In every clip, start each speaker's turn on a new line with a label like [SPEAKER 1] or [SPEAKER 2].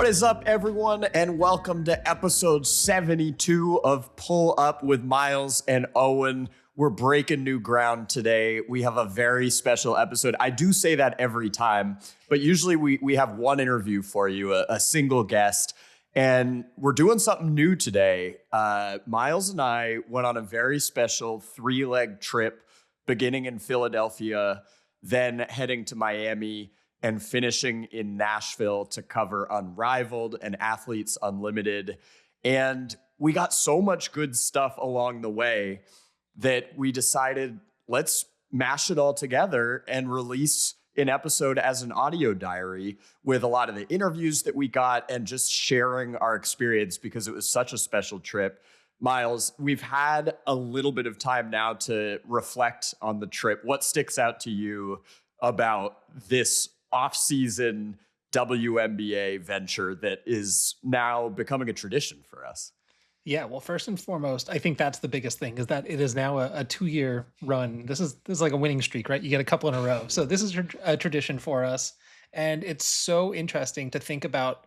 [SPEAKER 1] What is up, everyone, and welcome to episode 72 of Pull Up with Myles and Owen. We're breaking new ground today. We have a very special episode. I do say that every time, but usually we have one interview for you, a single guest, and we're doing something new today. Myles and I went on a very special 3-leg trip, beginning in Philadelphia, then heading to Miami, and finishing in Nashville to cover Unrivaled and Athletes Unlimited. And we got so much good stuff along the way that we decided, let's mash it all together and release an episode as an audio diary with a lot of the interviews that we got and just sharing our experience because it was such a special trip. Myles, we've had a little bit of time now to reflect on the trip. What sticks out to you about this off-season WNBA venture that is now becoming a tradition for us?
[SPEAKER 2] Yeah, well, first and foremost, I think that's the biggest thing is that it is now a 2-year run. This is like a winning streak, right? You get a couple in a row. So this is a tradition for us. And it's so interesting to think about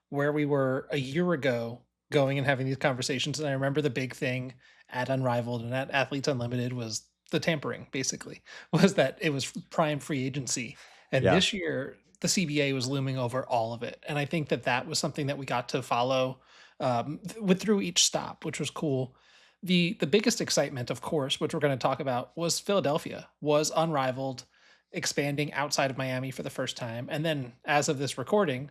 [SPEAKER 2] where we were a year ago going and having these conversations. And I remember the big thing at Unrivaled and at Athletes Unlimited was the tampering, basically, was that it was prime free agency. And This year, the CBA was looming over all of it. And I think that was something that we got to follow through each stop, which was cool. The biggest excitement, of course, which we're going to talk about, was Philadelphia, was Unrivaled, expanding outside of Miami for the first time. And then as of this recording,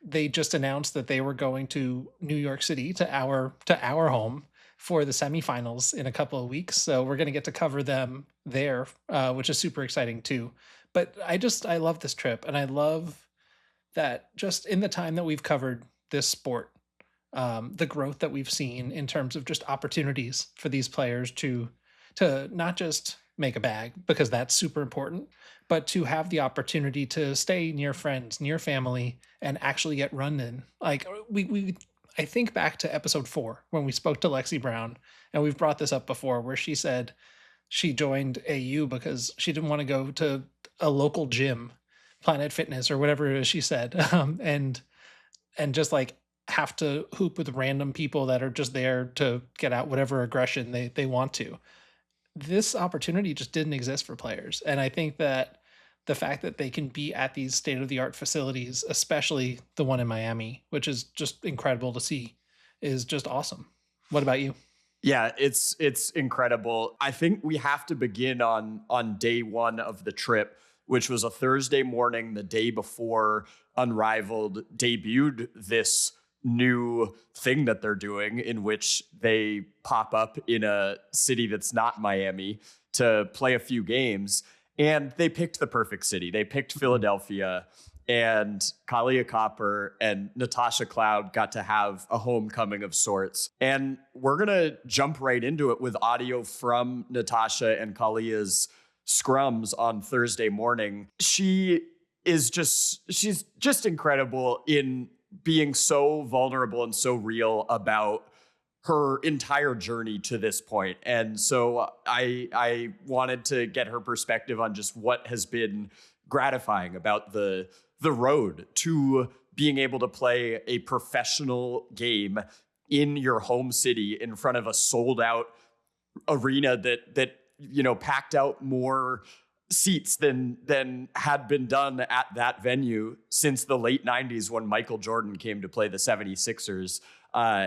[SPEAKER 2] they just announced that they were going to New York City, to our home, for the semifinals in a couple of weeks. So we're going to get to cover them there, which is super exciting too. But I love this trip, and I love that just in the time that we've covered this sport, the growth that we've seen in terms of just opportunities for these players to not just make a bag, because that's super important, but to have the opportunity to stay near friends, near family, and actually get run in. Like I think back to episode 4 when we spoke to Lexi Brown, and we've brought this up before, where she said she joined AU because she didn't want to go to a local gym, Planet Fitness or whatever it is she said, and just like have to hoop with random people that are just there to get out whatever aggression they want to. This opportunity just didn't exist for players. And I think that the fact that they can be at these state-of-the-art facilities, especially the one in Miami, which is just incredible to see, is just awesome. What about you?
[SPEAKER 1] Yeah, it's incredible. I think we have to begin on day one of the trip, which was a Thursday morning, the day before Unrivaled debuted this new thing that they're doing, in which they pop up in a city that's not Miami to play a few games. And they picked the perfect city. They picked Philadelphia, and Kahleah and Natasha Cloud got to have a homecoming of sorts. And we're going to jump right into it with audio from Natasha and Kahleah's scrums on Thursday morning. She's just incredible in being so vulnerable and so real about her entire journey to this point. And so I wanted to get her perspective on just what has been gratifying about the road to being able to play a professional game in your home city in front of a sold out arena that packed out more seats than had been done at that venue since the late 90s when Michael Jordan came to play the 76ers.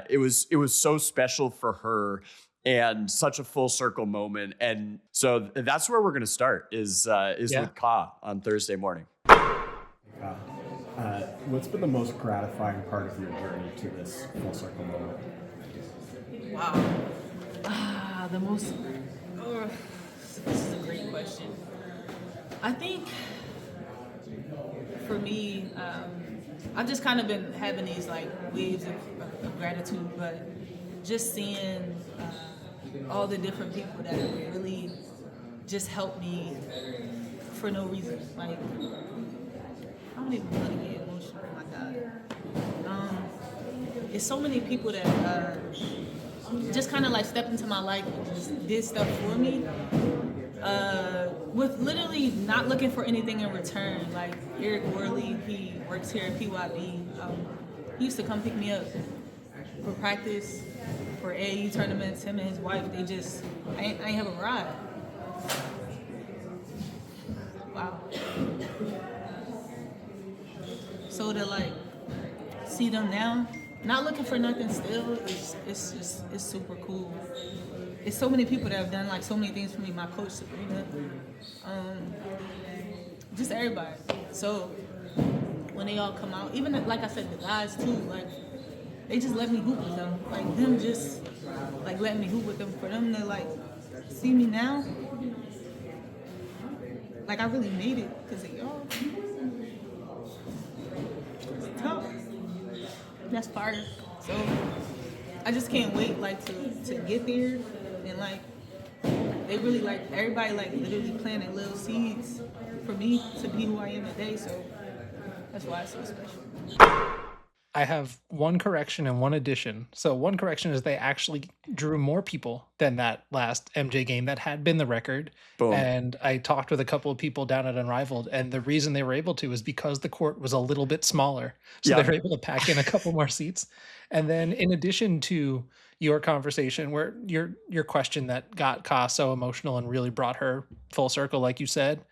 [SPEAKER 1] It was so special for her and such a full circle moment. And so that's where we're going to start is with Ka on Thursday morning.
[SPEAKER 3] What's been the most gratifying part of your journey to this full circle moment?
[SPEAKER 4] Wow. This is a great question. I think for me, I've just kind of been having these like waves of gratitude, but just seeing all the different people that have really just helped me for no reason. Like, I don't even want to get emotional. Oh my God. It's so many people that just kind of like stepped into my life and just did stuff for me. With literally not looking for anything in return. Like Eric Worley, he works here at PYB. He used to come pick me up for practice, for AAU tournaments. Him and his wife, I ain't have a ride. Wow. So to like see them now, not looking for nothing still, it's super cool. It's so many people that have done like so many things for me. My coach Sabrina, just everybody. So when they all come out, even like I said, the guys too, like they just let me hoop with them. Like them just like letting me hoop with them. For them to like see me now, like I really made it because of y'all. It's tough. That's fire. So I just can't wait like to get there and like they really like everybody like literally planting little seeds for me to be who I am today. So that's why it's so special.
[SPEAKER 2] I have one correction and one addition. So one correction is they actually drew more people than that last MJ game that had been the record.
[SPEAKER 1] Boom.
[SPEAKER 2] And I talked with a couple of people down at Unrivaled, and the reason they were able to is because the court was a little bit smaller. So they were able to pack in a couple more seats. And then in addition to your conversation, where your question that got Ka so emotional and really brought her full circle, like you said,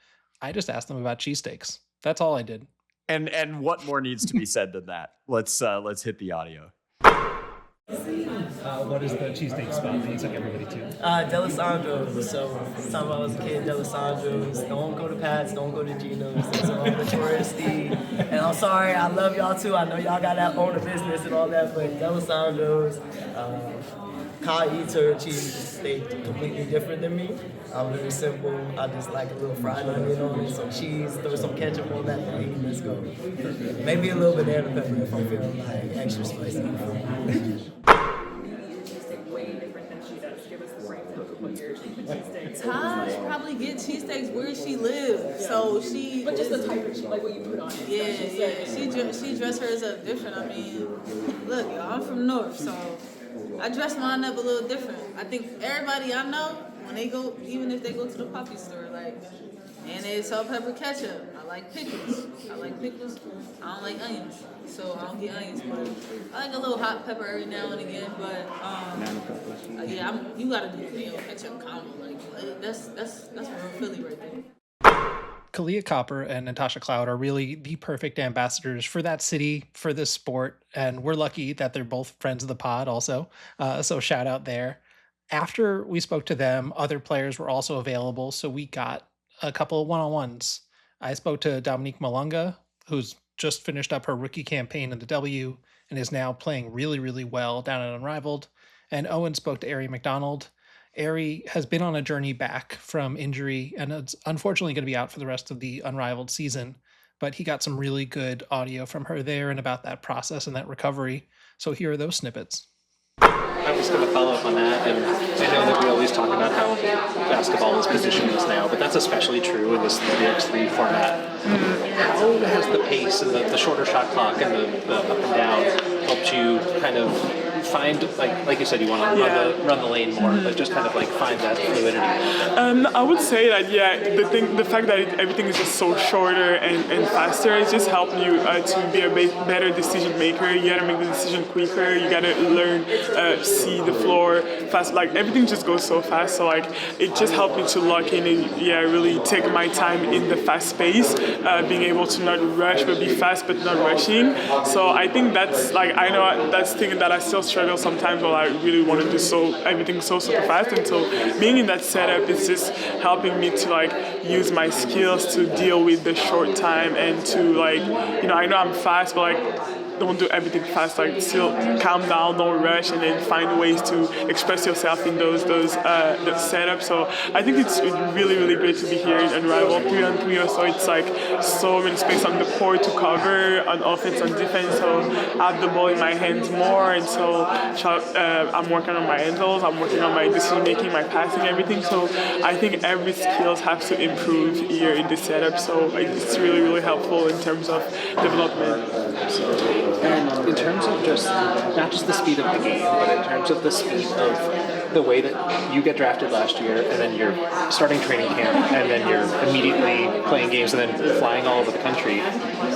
[SPEAKER 2] I just asked them about cheesesteaks. That's all I did.
[SPEAKER 1] And what more needs to be said than that? Let's hit the audio.
[SPEAKER 2] What is the cheesesteak spot that you took everybody to?
[SPEAKER 5] D'Alessandro's. So, time I was a kid, D'Alessandro's. Don't go to Pat's, don't go to Gino's. That's all the touristy. And I'm sorry, I love y'all too. I know y'all got that own a business and all that, but D'Alessandro's, Ka eats her cheesesteak completely different than me. I'm very simple. I just like a little fried onion on it, some cheese, throw some ketchup on that thing, let's go. Maybe a little banana pepper if I'm feeling like extra spicy.
[SPEAKER 4] Taj probably get cheesesteaks where she lives, so she.
[SPEAKER 6] But just the type of like what you put on it.
[SPEAKER 4] Yeah. She dress hers up different. I mean, look, y'all, I'm from North, so I dress mine up a little different. I think everybody I know when they go, even if they go to the puppy store, like, and they salt, pepper, ketchup. I like pickles. I don't like onions, so I don't get onions. But I like a little hot pepper every now and again. But you gotta do the mayo ketchup combo. Like that's real Philly right there.
[SPEAKER 2] Kahleah Copper and Natasha Cloud are really the perfect ambassadors for that city, for this sport, and we're lucky that they're both friends of the pod also. So shout out there. After we spoke to them, other players were also available, so we got a couple of one-on-ones. I spoke to Dominique Malunga, who's just finished up her rookie campaign in the W and is now playing really, really well down at Unrivaled. And Owen spoke to Ari McDonald. Ari has been on a journey back from injury and it's unfortunately going to be out for the rest of the Unrivaled season, but he got some really good audio from her there and about that process and that recovery. So here are those snippets.
[SPEAKER 7] I was going to follow up on that, and I know that we always talk about how basketball is positionless now, but that's especially true in this 3x3 format. How has the pace and the shorter shot clock and the up and down helped you kind of find, like you said, you want to run the lane more, but just kind of like find that fluidity?
[SPEAKER 8] I would say that the fact that everything is just so shorter and faster, it just helped you to be a better decision maker. You gotta make the decision quicker. You gotta learn, see the floor fast. Like everything just goes so fast. So like it just helped me to lock in and really take my time in the fast pace, being able to not rush but be fast but not rushing. So I think that's like I know that's the thing that I still struggle sometimes where I really want to do everything so super fast, and so being in that setup is just helping me to like use my skills to deal with the short time and to like I know I'm fast but like don't do everything fast, like still calm down, don't rush, and then find ways to express yourself in those setups. So I think it's really, really great to be here in Unrivaled 3-on-3 or so. It's like so many space on the court to cover on offense and defense. So I have the ball in my hands more, and so I'm working on my handles, I'm working on my decision making, my passing, everything. So I think every skills has to improve here in this setup. So it's really, really helpful in terms of development.
[SPEAKER 7] And in terms of not just the speed of the game, but in terms of the speed of the way that you get drafted last year, and then you're starting training camp, and then you're immediately playing games and then flying all over the country,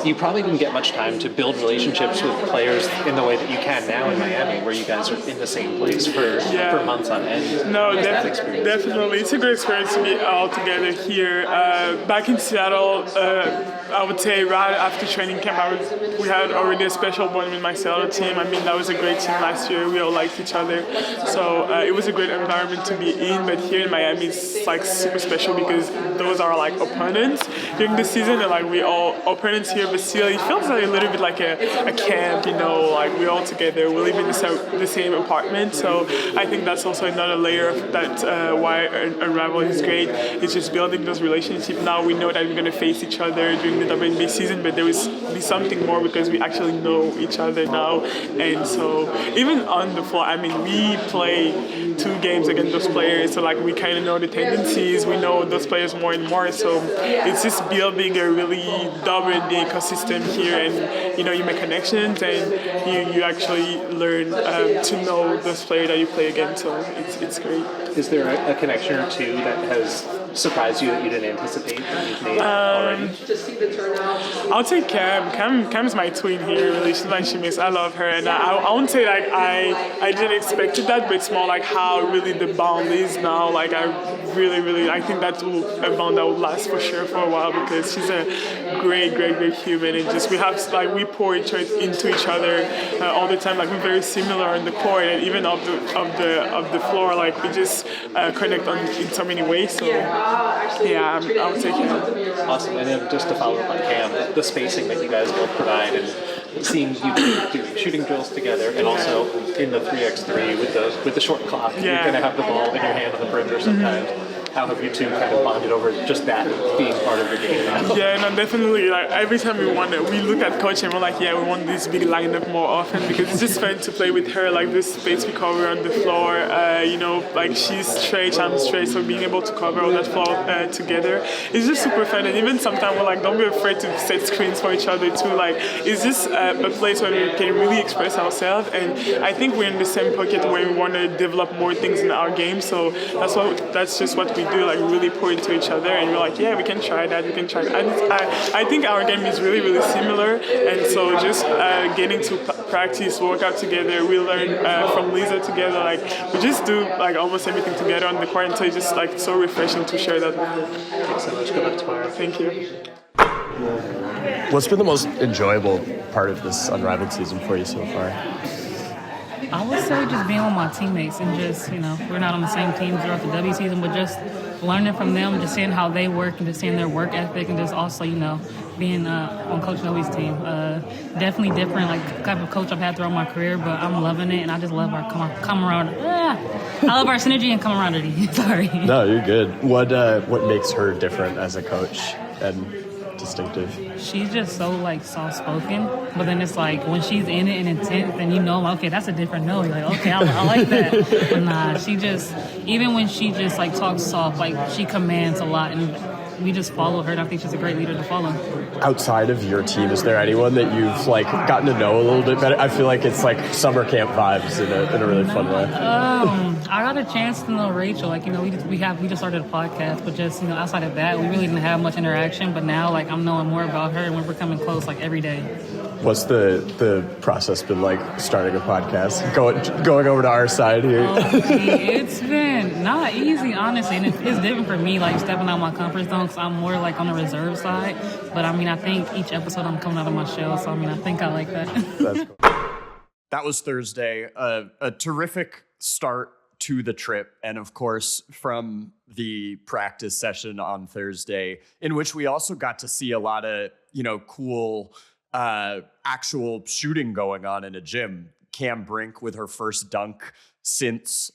[SPEAKER 7] you probably didn't get much time to build relationships with players in the way that you can now in Miami, where you guys are in the same place for months on end.
[SPEAKER 8] No, definitely. It's a great experience to be all together here. Back in Seattle, I would say right after training camp, we had already a special bond with my Seattle team. I mean, that was a great team last year. We all liked each other. So it was a great environment to be in. But here in Miami, it's like super special because those are like opponents during the season. And like we all opponents here, but still it feels like a little bit like a camp, you know, like we're all together. We live in the same apartment. So I think that's also another layer of that why Unrivaled is great. It's just building those relationships. Now we know that we're going to face each other during the WNBA season, but there will be something more because we actually know each other now. And so even on the floor, I mean, we play 2 games against those players, so like we kind of know the tendencies, we know those players more and more. So it's just building a really WNBA ecosystem here, and you know, you make connections and you actually learn to know those players that you play against. So it's great.
[SPEAKER 7] Is there a connection or two that has surprised you that you didn't anticipate that you've made already?
[SPEAKER 8] I'll take Cam. Cam is my twin here. Really, she's my teammate. I love her, and I won't say like I didn't expect that, but it's more like how really the bond is now. Like I think that's a bond that will last for sure for a while because she's a great human, and just we pour into each other all the time. Like we're very similar on the court and even of the floor. Like we just connect in so many ways. So yeah, I would say Cam.
[SPEAKER 7] Awesome. And then just to follow up on Cam, the spacing that you guys both provide and seeing you do shooting drills together, and also in the 3x3 with the short clock, you're going to have the ball in your hand on the perimeter sometimes. How have you two kind of bonded over just that being part of your game now? Yeah,
[SPEAKER 8] no, definitely. Like every time we look at coach and we're like, yeah, we want this big lineup more often because it's just fun to play with her. Like this space we cover on the floor, you know, like she's straight, I'm straight, so being able to cover all that floor together, it's just super fun. And even sometimes we're like, don't be afraid to set screens for each other too. Like it's just a place where we can really express ourselves. And I think we're in the same pocket where we want to develop more things in our game. So that's just what we do, like really pour into each other, and we're like, yeah, we can try that. I think our game is really similar, and so just getting to practice, work out together, we learn from NaLyssa together, like we just do like almost everything together on the court, and so it's just like so refreshing to share that.
[SPEAKER 7] Thanks so much. Good luck tomorrow.
[SPEAKER 8] Thank you.
[SPEAKER 1] What's been the most enjoyable part of this Unrivaled season for you so far?
[SPEAKER 9] I would say just being with my teammates and just, you know, we're not on the same team throughout the W season, but just learning from them, just seeing how they work and just seeing their work ethic, and just also, you know, being on Coach Noe's team. Definitely different, like, type of coach I've had throughout my career, but I'm loving it, and I just love our camaraderie. I love our synergy and camaraderie. Sorry. No, you're good. What makes her different as a coach and distinctive? She's just so, like, soft-spoken, but then it's like when she's in it and intense, then you know, okay, that's a different Noe. Like, okay, I like that. But nah, she just, even when she just, like, talks soft, like, she commands a lot, and we just follow her, and I think she's a great leader to follow. Outside of your team, is there anyone that you've, like, gotten to know a little bit better? I feel like it's, like, summer camp vibes in a really fun way. I got a chance to know Rachel. Like, you know, we just started a podcast, but just, you know, outside of that, we really didn't have much interaction, but now, like, I'm knowing more about her, and we're becoming close, like, every day. What's the process been like starting a podcast, going over to our side here? It's been not easy, honestly, and it's different for me, like stepping out my comfort zone, because I'm more like on the reserve side. But I mean, I think each episode I'm coming out of my shell, so I mean, I think I like that. That's cool. That was Thursday, a terrific start to the trip, and of course from the practice session on Thursday, in which we also got to see a lot of, you know, cool actual shooting going on in a gym. Cam Brink with her first dunk since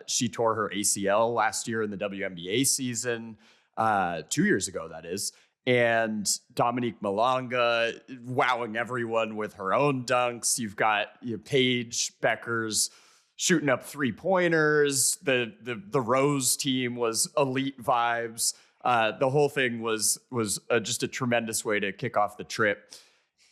[SPEAKER 9] she tore her ACL last year in the WNBA season, 2 years ago, that is. And Dominique Malonga wowing everyone with her own dunks. You've got Paige Beckers shooting up 3-pointers. The Rose team was elite vibes. The whole thing was just a tremendous way to kick off the trip.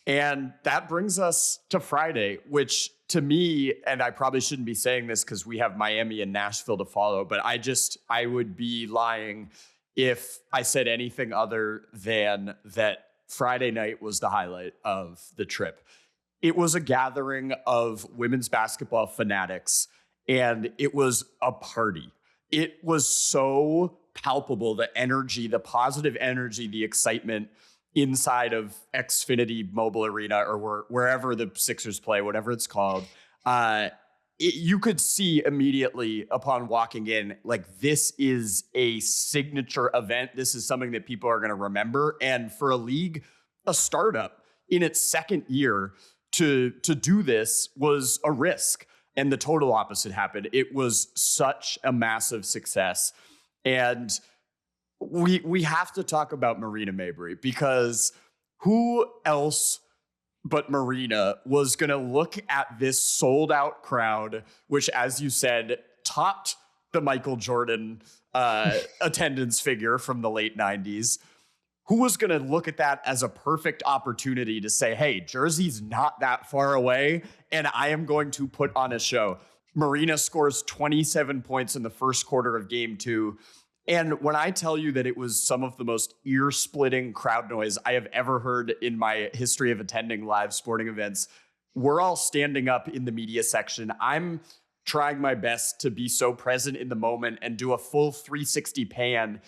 [SPEAKER 9] And that brings us to Friday, which to me, and I probably shouldn't be saying this because we have Miami and Nashville to follow, but I would be lying if I said anything other than that
[SPEAKER 1] Friday night was the highlight of the trip. It was a gathering of women's basketball fanatics, and it was a party. It was so palpable, the energy, the positive energy, the excitement inside of Xfinity Mobile Arena, or wherever the Sixers play, whatever it's called. You could see immediately upon walking in, like, this is a signature event. This is something that people are going to remember. And for a league, a startup in its second year, to do this was a risk. And the total opposite happened. It was such a massive success. And we have to talk about Marina Mabrey, because who else but Marina was going to look at this sold out crowd, which, as you said, topped the Michael Jordan attendance figure from the late 90s. Who was going to look at that as a perfect opportunity to say, hey, Jersey's not that far away, and I am going to put on a show? Marina scores 27 points in the first quarter of game 2. And when I tell you that it was some of the most ear-splitting crowd noise I have ever heard in my history of attending live sporting events, we're all standing up in the media section. I'm trying my best to be so present in the moment and do a full 360 pan,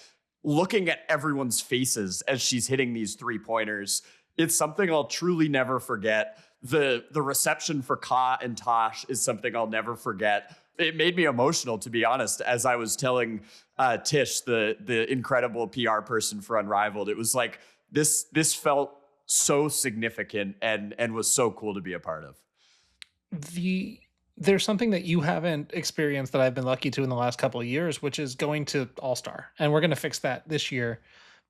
[SPEAKER 1] looking at everyone's faces as she's hitting these 3-pointers. It's something I'll truly never forget. The reception for Ka and Tosh is something I'll never forget. It made me emotional, to be honest, as I was telling Tish, the incredible PR person for Unrivaled. It was like, this felt so significant and was so cool to be a part of.
[SPEAKER 2] There's something that you haven't experienced that I've been lucky to in the last couple of years, which is going to All-Star. And we're going to fix that this year.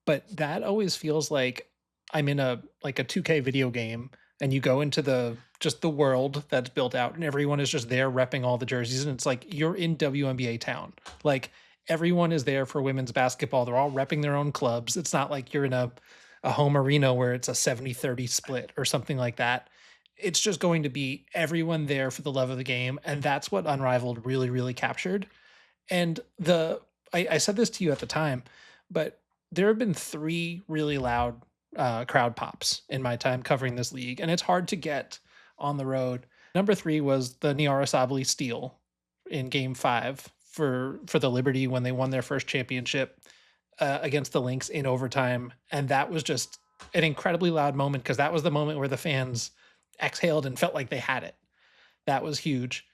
[SPEAKER 2] But that always feels like I'm in a 2K video game, and you go into the world that's built out, and everyone is just there repping all the jerseys. And it's like, you're in WNBA town. Like, everyone is there for women's basketball. They're all repping their own clubs. It's not like you're in a home arena where it's a 70-30 split or something like that. It's just going to be everyone there for the love of the game. And that's what Unrivaled really, really captured. And I said this to you at the time, but there have been 3 really loud crowd pops in my time covering this league. And it's hard to get on the road. Number 3 was the Niara Sabally steal in game 5 for the Liberty when they won their first championship against the Lynx in overtime. And that was just an incredibly loud moment, because that was the moment where the fans exhaled and felt like they had it. That was huge.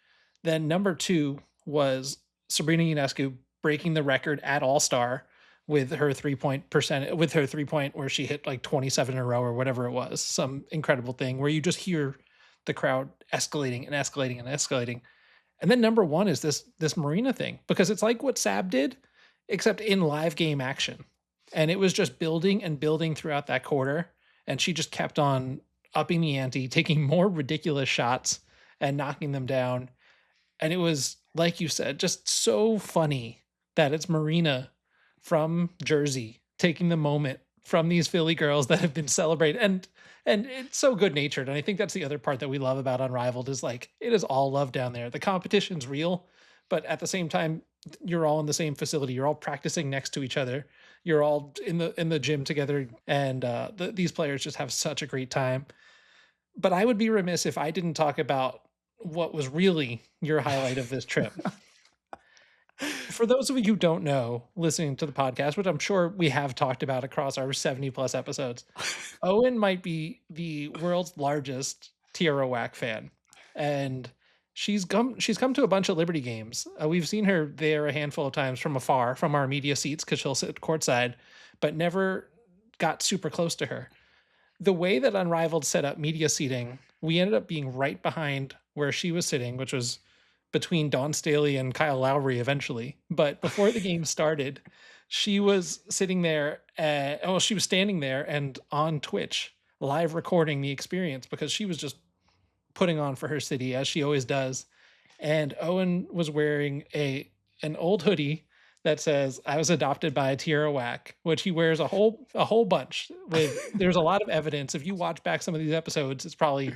[SPEAKER 2] Then number 2 was Sabrina Ionescu breaking the record at All-Star with her 3-point where she hit like 27 in a row or whatever it was, some incredible thing where you just hear the crowd escalating and escalating and escalating. And then number 1 is this Marina thing, because it's like what Sab did, except in live game action. And it was just building and building throughout that quarter. And she just kept on upping the ante, taking more ridiculous shots and knocking them down. And it was, like you said, just so funny that it's Marina from Jersey taking the moment from these Philly girls that have been celebrated. And it's so good natured. And I think that's the other part that we love about Unrivaled, is like, it is all love down there. The competition's real, but at the same time, you're all in the same facility. You're all practicing next to each other. You're all in the gym together. And these players just have such a great time. But I would be remiss if I didn't talk about what was really your highlight of this trip. For those of you who don't know, listening to the podcast, which I'm sure we have talked about across our 70 plus episodes, Owen might be the world's largest Tierra Whack fan. And she's come to a bunch of Liberty games. We've seen her there a handful of times from afar, from our media seats, because she'll sit courtside, but never got super close to her. The way that Unrivaled set up media seating, we ended up being right behind where she was sitting, which was between Dawn Staley and Kyle Lowry eventually. But before the game started, she was sitting there. She was standing there and on Twitch live recording the experience, because she was just putting on for her city, as she always does. And Owen was wearing an old hoodie that says, "I was adopted by a Tierra Whack," which he wears a whole bunch. There's a lot of evidence. If you watch back some of these episodes, it's probably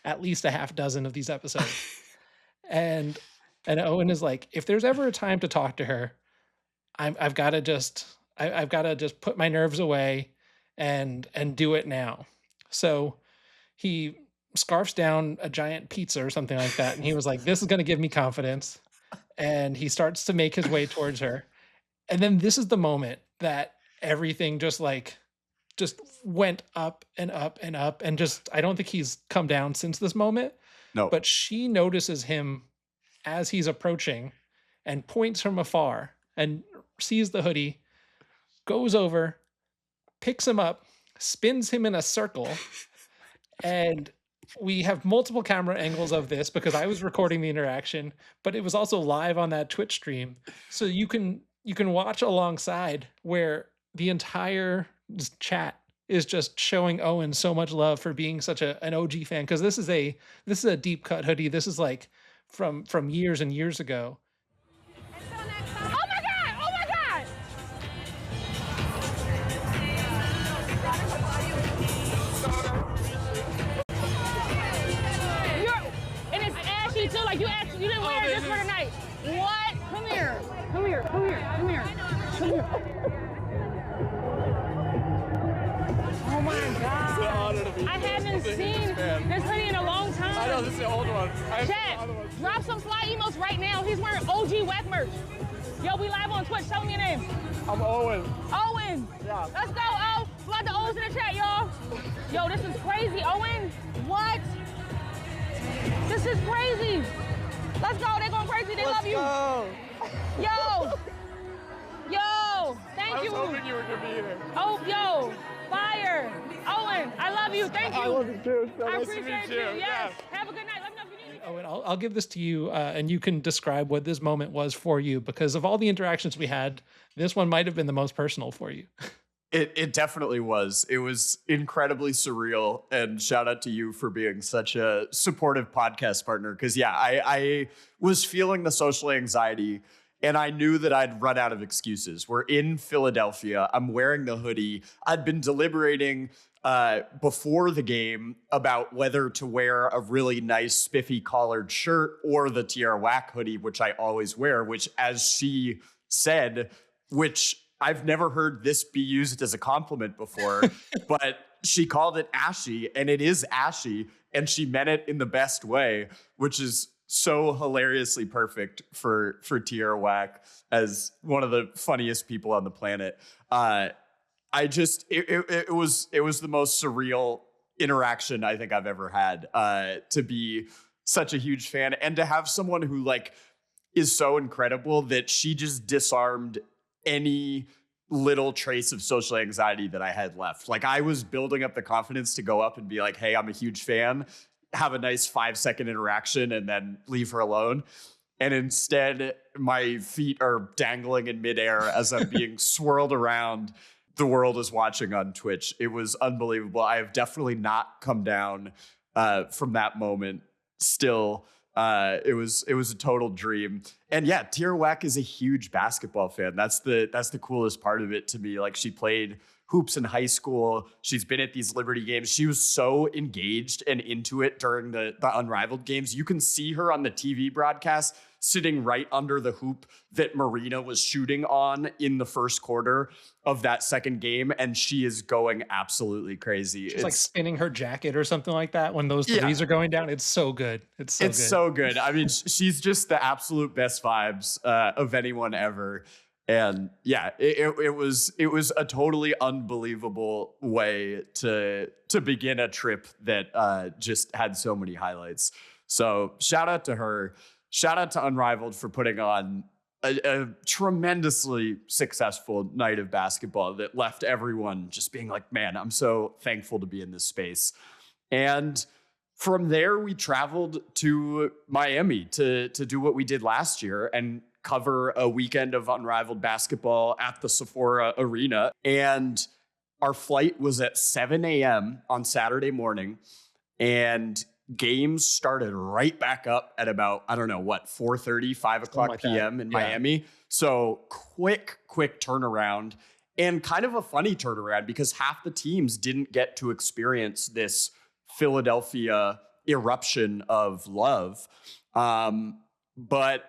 [SPEAKER 2] at least a half dozen of these episodes. And Owen is like, if there's ever a time to talk to her, I've got to just put my nerves away and do it now. So he scarfs down a giant pizza or something like that, and he was like, this is going to give me confidence. And he starts to make his way towards her. And then this is the moment that everything just went up and up and up. And just, I don't think he's come down since this moment.
[SPEAKER 1] No.
[SPEAKER 2] But she notices him as he's approaching and points from afar and sees the hoodie, goes over, picks him up, spins him in a circle. And we have multiple camera angles of this because I was recording the interaction, but it was also live on that Twitch stream. So you can watch alongside where the entire chat is just showing Owen so much love for being such an OG fan. Cause this is a deep cut hoodie. This is like from years and years ago.
[SPEAKER 10] Oh my God! Oh my God! And it's ashy too. Like you didn't wear it just for tonight. What? Come here. Come here. Come here. Come here. Come here. Oh my God! It's an honor to be I haven't seen this hoodie in a long time.
[SPEAKER 8] I know, this is the old one.
[SPEAKER 10] Chat, drop some fly emos right now. He's wearing OG Whack merch. Yo, we live on Twitch. Tell me your name.
[SPEAKER 8] I'm Owen.
[SPEAKER 10] Owen.
[SPEAKER 8] Yeah.
[SPEAKER 10] Let's go, O. Flood the O's in the chat, y'all. Yo, this is crazy, Owen. What? This is crazy. Let's go. They're going crazy. They love you.
[SPEAKER 8] Go.
[SPEAKER 10] Yo. Yo. Thank you.
[SPEAKER 8] I was hoping you were going to be here.
[SPEAKER 10] Oh, yo. Fire. Owen, I love you. Thank you.
[SPEAKER 8] I love you too. So
[SPEAKER 10] I
[SPEAKER 8] nice to
[SPEAKER 10] appreciate
[SPEAKER 8] meet
[SPEAKER 10] you.
[SPEAKER 8] you.
[SPEAKER 10] Yes. Have a good night. Let me know if you need
[SPEAKER 2] Oh, and I'll give this to you, and you can describe what this moment was for you, because of all the interactions we had, this one might have been the most personal for you.
[SPEAKER 1] It definitely was. It was incredibly surreal, and shout out to you for being such a supportive podcast partner. Because yeah, I was feeling the social anxiety, and I knew that I'd run out of excuses. We're in Philadelphia. I'm wearing the hoodie. I'd been deliberating before the game about whether to wear a really nice spiffy collared shirt or the Tierra Whack hoodie, which I always wear, which, as she said, which I've never heard this be used as a compliment before, but she called it ashy, and it is ashy, and she meant it in the best way, which is so hilariously perfect for Tierra Whack as one of the funniest people on the planet. It was the most surreal interaction I think I've ever had, to be such a huge fan and to have someone who like is so incredible that she just disarmed any little trace of social anxiety that I had left. Like I was building up the confidence to go up and be like, hey, I'm a huge fan, have a nice 5-second interaction and then leave her alone. And instead my feet are dangling in midair as I'm being swirled around. The world is watching on Twitch. It was unbelievable. I have definitely not come down from that moment still. It was a total dream. And yeah, Tierra Whack is a huge basketball fan. That's the coolest part of it to me. Like she played hoops in high school. She's been at these Liberty games. She was so engaged and into it during the Unrivaled games. You can see her on the TV broadcast sitting right under the hoop that Marina was shooting on in the first quarter of that second game. And she is going absolutely crazy.
[SPEAKER 2] She's like spinning her jacket or something like that when those threes are going down. It's so good. It's so good.
[SPEAKER 1] I mean, she's just the absolute best vibes of anyone ever. And yeah, it was a totally unbelievable way to begin a trip that just had so many highlights. So shout out to her. Shout out to Unrivaled for putting on a tremendously successful night of basketball that left everyone just being like, man, I'm so thankful to be in this space. And from there, we traveled to Miami to do what we did last year and cover a weekend of Unrivaled basketball at the Sephora Arena. And our flight was at 7 a.m. on Saturday morning. And games started right back up at about, 4:30, 5 o'clock p.m. in Miami. So quick turnaround, and kind of a funny turnaround because half the teams didn't get to experience this Philadelphia eruption of love. But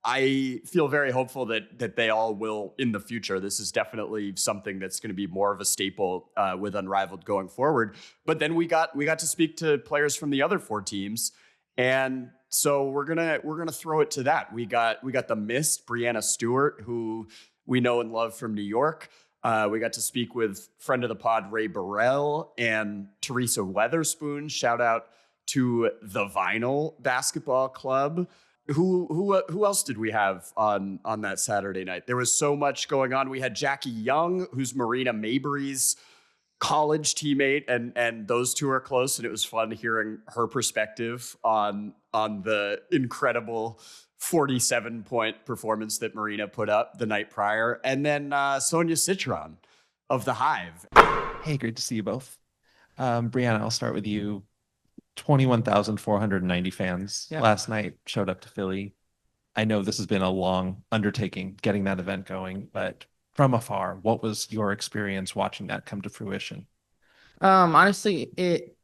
[SPEAKER 1] I feel very hopeful that they all will in the future. This is definitely something that's going to be more of a staple with Unrivaled going forward. But then we got to speak to players from the other 4 teams, and so we're gonna throw it to that. We got the Mist, Brianna Stewart, who we know and love from New York. We got to speak with friend of the pod Ray Burrell and Teresa Weatherspoon. Shout out to the Vinyl Basketball Club. Who else did we have on that Saturday night? There was so much going on. We had Jackie Young, who's Marina Mabrey's college teammate, and those two are close, and it was fun hearing her perspective on the incredible 47-point performance that Marina put up the night prior. And then Sonia Citron of the Hive.
[SPEAKER 11] Hey, great to see you both. Brianna, I'll start with you. 21,490 fans last night showed up to Philly. I know this has been a long undertaking getting that event going, but from afar, what was your experience watching that come to fruition?
[SPEAKER 12] Honestly, it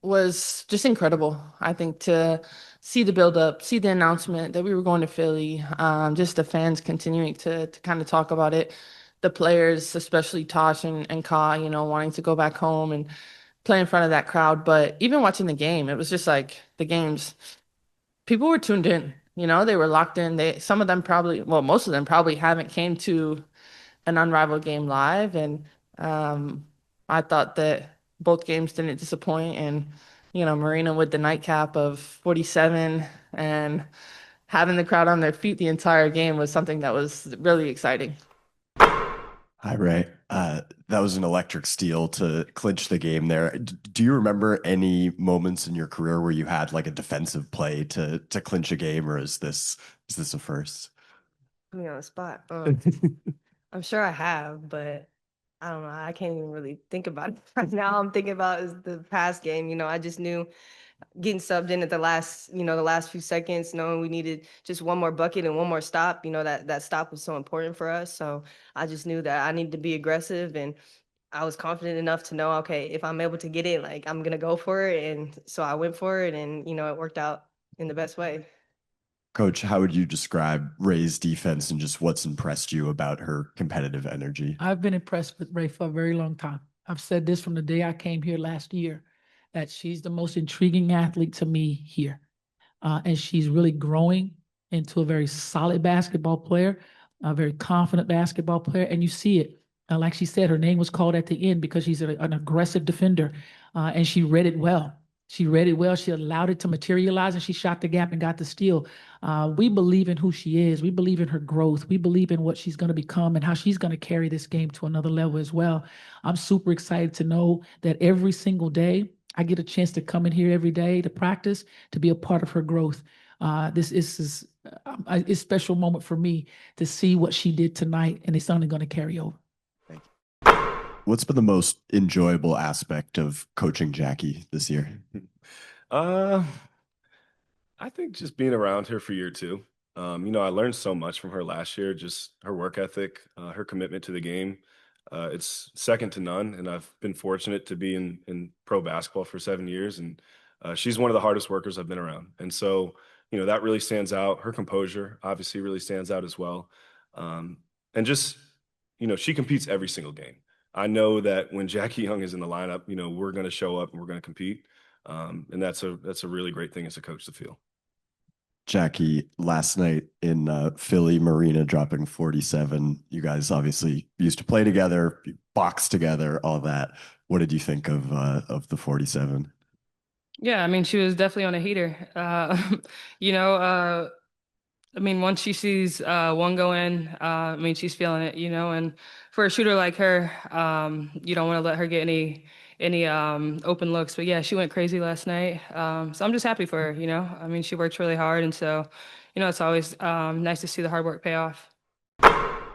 [SPEAKER 12] was just incredible. I think to see the build up, see the announcement that we were going to Philly, just the fans continuing to kind of talk about it, the players, especially Tosh and Ka, wanting to go back home and play in front of that crowd. But even watching the game, it was just like the games, people were tuned in, they were locked in. Most of them probably haven't came to an Unrivaled game live. And I thought that both games didn't disappoint. And, Marina with the nightcap of 47 and having the crowd on their feet the entire game was something that was really exciting.
[SPEAKER 13] Hi, Ray. That was an electric steal to clinch the game there. Do you remember any moments in your career where you had like a defensive play to clinch a game, or is this a first?
[SPEAKER 14] Put me on the spot. I'm sure I have, but I don't know. I can't even really think about it right now. I'm thinking about is the past game. I just knew getting subbed in at the last few seconds, knowing we needed just one more bucket and one more stop. That stop was so important for us. So I just knew that I needed to be aggressive, and I was confident enough to know, okay, if I'm able to get it, like I'm gonna go for it. And so I went for it, and it worked out in the best way.
[SPEAKER 13] Coach, how would you describe Ray's defense and just what's impressed you about her competitive energy?
[SPEAKER 15] I've been impressed with Ray for a very long time. I've said this from the day I came here last year, that she's the most intriguing athlete to me here. And she's really growing into a very solid basketball player, a very confident basketball player. And you see it. Like she said, her name was called at the end because she's an aggressive defender. And she read it well. She read it well. She allowed it to materialize, and she shot the gap and got the steal. We believe in who she is. We believe in her growth. We believe in what she's going to become and how she's going to carry this game to another level as well. I'm super excited to know that every single day, I get a chance to come in here every day to practice, to be a part of her growth. This is a special moment for me to see what she did tonight, and it's only going to carry over.
[SPEAKER 13] Thank you. What's been the most enjoyable aspect of coaching Jackie this year?
[SPEAKER 16] I think just being around her for year 2. I learned so much from her last year, just her work ethic, her commitment to the game. It's second to none, and I've been fortunate to be in pro basketball for 7 years, and she's one of the hardest workers I've been around. And so, that really stands out. Her composure obviously really stands out as well. And just, she competes every single game. I know that when Jackie Young is in the lineup, we're going to show up and we're going to compete. And that's a really great thing as a coach to feel.
[SPEAKER 13] Jackie, last night in Philly, Marina dropping 47. You guys obviously used to play together, box together, all that. What did you think of the 47?
[SPEAKER 6] Yeah, she was definitely on a heater. Once she sees one go in, she's feeling it, and for a shooter like her, you don't want to let her get any open looks. But yeah, she went crazy last night. So I'm just happy for her, she worked really hard. And so, it's always nice to see the hard work pay off.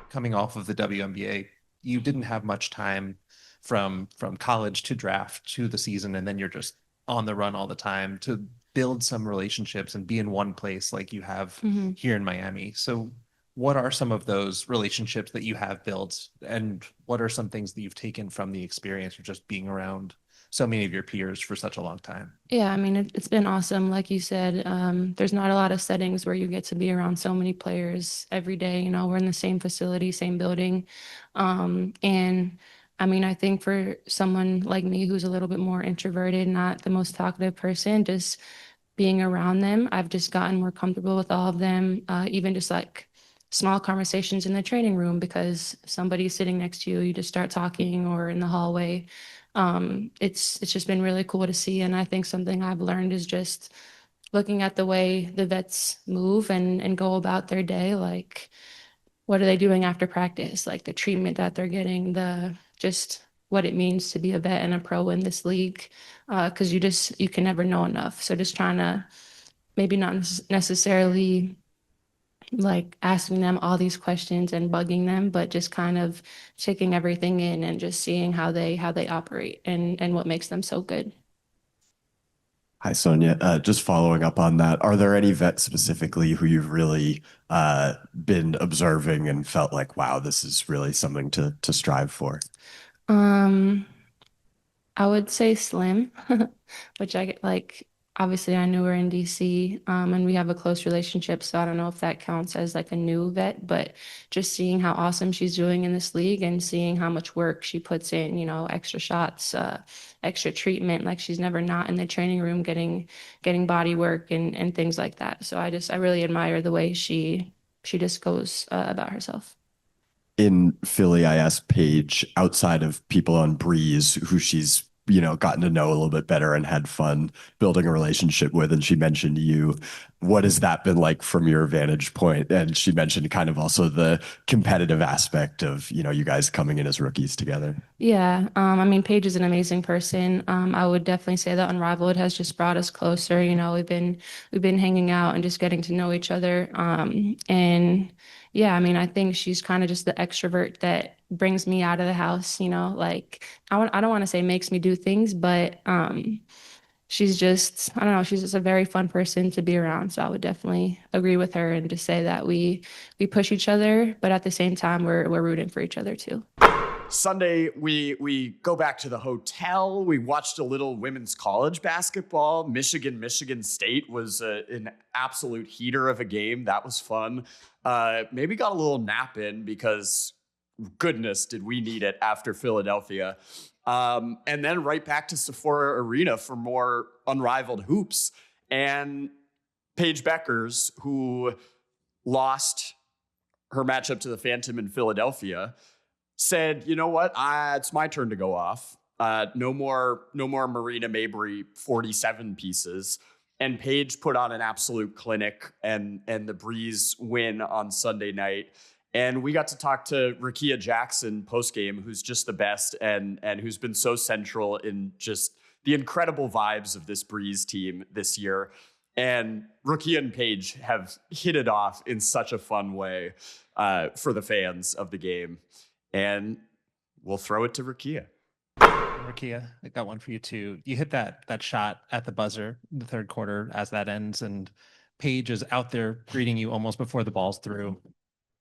[SPEAKER 11] Coming off of the WNBA, you didn't have much time from college to draft to the season, and then you're just on the run all the time to build some relationships and be in one place like you have here in Miami. So what are some of those relationships that you have built, and what are some things that you've taken from the experience of just being around so many of your peers for such a long time.
[SPEAKER 12] Yeah, I mean, it's been awesome. Like you said, there's not a lot of settings where you get to be around so many players every day. You know, we're in the same facility, same building. And I mean, I think for someone like me who's a little bit more introverted, not the most talkative person, just being around them, I've just gotten more comfortable with all of them, even just like small conversations in the training room because somebody's sitting next to you, you just start talking, or in the hallway. It's just been really cool to see. And I think something I've learned is just looking at the way the vets move and go about their day. Like, what are they doing after practice? Like the treatment that they're getting, the just what it means to be a vet and a pro in this league. Because you can never know enough. So just trying to maybe not necessarily like asking them all these questions and bugging them, but just kind of taking everything in and just seeing how they operate and what makes them so good.
[SPEAKER 13] Hi, Sonia. Just following up on that, are there any vets specifically who you've really been observing and felt like, wow, this is really something to strive for?
[SPEAKER 12] I would say Slim, which I get like, obviously I knew her in DC, and we have a close relationship. So I don't know if that counts as like a new vet, but just seeing how awesome she's doing in this league and seeing how much work she puts in, you know, extra shots, extra treatment, like she's never not in the training room getting body work and things like that. So I really admire the way she just goes about herself.
[SPEAKER 13] In Philly, I asked Paige, outside of people on Breeze, who she's gotten to know a little bit better and had fun building a relationship with, and she mentioned you. What has that been like from your vantage point? And she mentioned kind of also the competitive aspect of you guys coming in as rookies together.
[SPEAKER 12] Yeah, I mean, Paige is an amazing person. I would definitely say that Unrivaled has just brought us closer. You know, we've been hanging out and just getting to know each other. And yeah, I mean, I think she's kind of just the extrovert that brings me out of the house. You know, like I don't want to say makes me do things, but she's just, I don't know, she's just a very fun person to be around. So I would definitely agree with her and just say that we push each other, but at the same time, we're rooting for each other too.
[SPEAKER 1] Sunday, we go back to the hotel. We watched a little women's college basketball. Michigan State was an absolute heater of a game. That was fun. Maybe got a little nap in because goodness, did we need it after Philadelphia. And then right back to Sephora Arena for more Unrivaled hoops. And Paige Beckers, who lost her matchup to the Phantom in Philadelphia, said, you know what? It's my turn to go off. No more Marina Mabrey 47 pieces. And Paige put on an absolute clinic and the Breeze win on Sunday night. And we got to talk to Kahleah Jackson postgame, who's just the best and who's been so central in just the incredible vibes of this Breeze team this year. And Kahleah and Paige have hit it off in such a fun way for the fans of the game. And we'll throw it to Kahleah.
[SPEAKER 11] Kahleah, I got one for you too. You hit that shot at the buzzer in the third quarter as that ends, and Paige is out there greeting you almost before the ball's through.